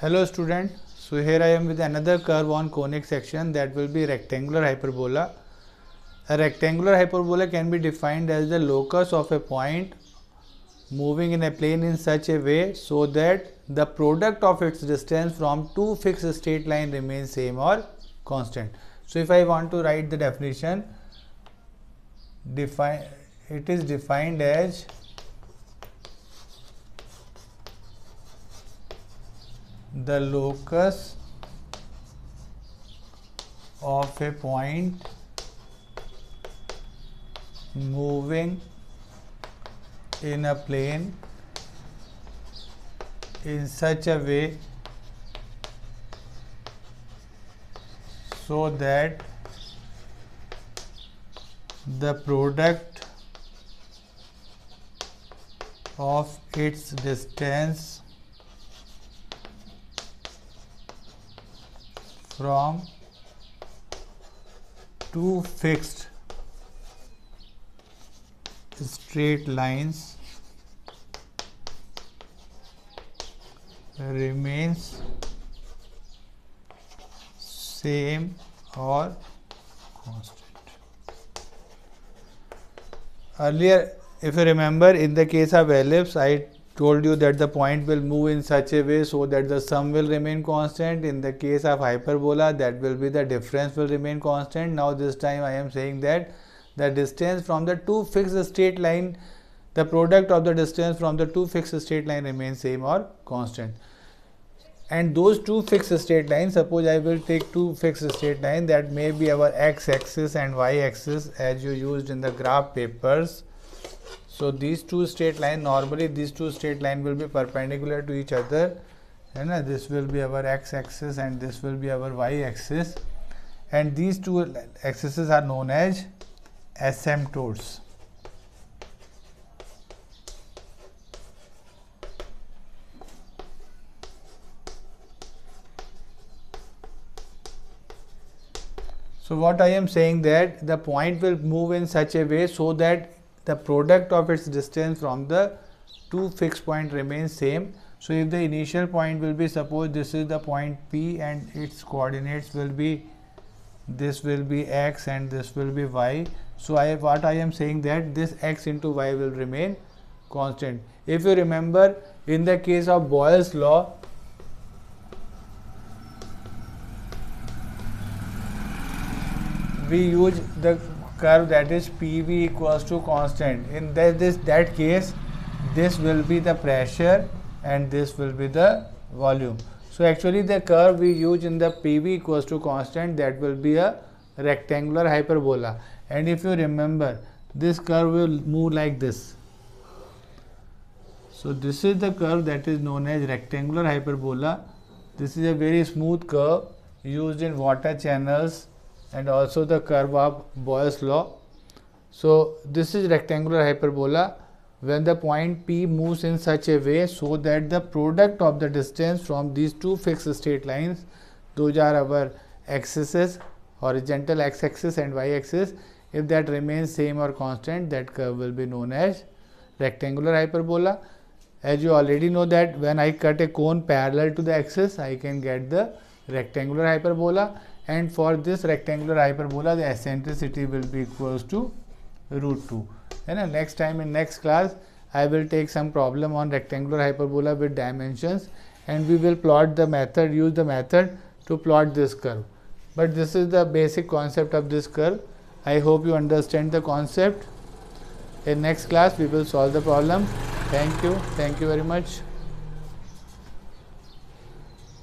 Hello student, so here I am with another curve on conic section, that will be rectangular hyperbola. A rectangular hyperbola can be defined as the locus of a point moving in a plane in such a way so that the product of its distance from two fixed straight line remains same or constant. So if I want to write the definition, it is defined as the locus of a point moving in a plane in such a way so that the product of its distance from two fixed straight lines remains same or constant. Earlier, if you remember, in the case of ellipse, I told you that the point will move in such a way so that the sum will remain constant. In the case of hyperbola, that will be the difference will remain constant. Now this time I am saying that the distance from the two fixed straight line, the product of the distance from the two fixed straight line remains same or constant. And those two fixed straight lines, suppose I will take two fixed straight lines, that may be our x-axis and y-axis as you used in the graph papers. So these two straight lines, normally these two straight lines will be perpendicular to each other, and this will be our x-axis and this will be our y-axis, and these two axes are known as asymptotes. So what I am saying that the point will move in such a way so that the product of its distance from the two fixed point remains same. So if the initial point will be, suppose this is the point P and its coordinates will be, this will be x and this will be y. So what I am saying that this x into y will remain constant. If you remember, in the case of Boyle's law, we use the curve that is PV equals to constant. In that case, this will be the pressure and this will be the volume. So actually the curve we use in the PV equals to constant, that will be a rectangular hyperbola. And if you remember, this curve will move like this. So this is the curve that is known as rectangular hyperbola. This is a very smooth curve used in water channels and also the curve of Boyle's law. So this is rectangular hyperbola when the point P moves in such a way so that the product of the distance from these two fixed straight lines, those are our axes, horizontal x-axis and y-axis, if that remains same or constant, that curve will be known as rectangular hyperbola. As you already know that when I cut a cone parallel to the axis, I can get the rectangular hyperbola. And for this rectangular hyperbola, the eccentricity will be equals to √2. And next time in next class, I will take some problem on rectangular hyperbola with dimensions, and we will plot the method, use the method to plot this curve. But this is the basic concept of this curve. I hope you understand the concept. In next class, we will solve the problem. Thank you very much.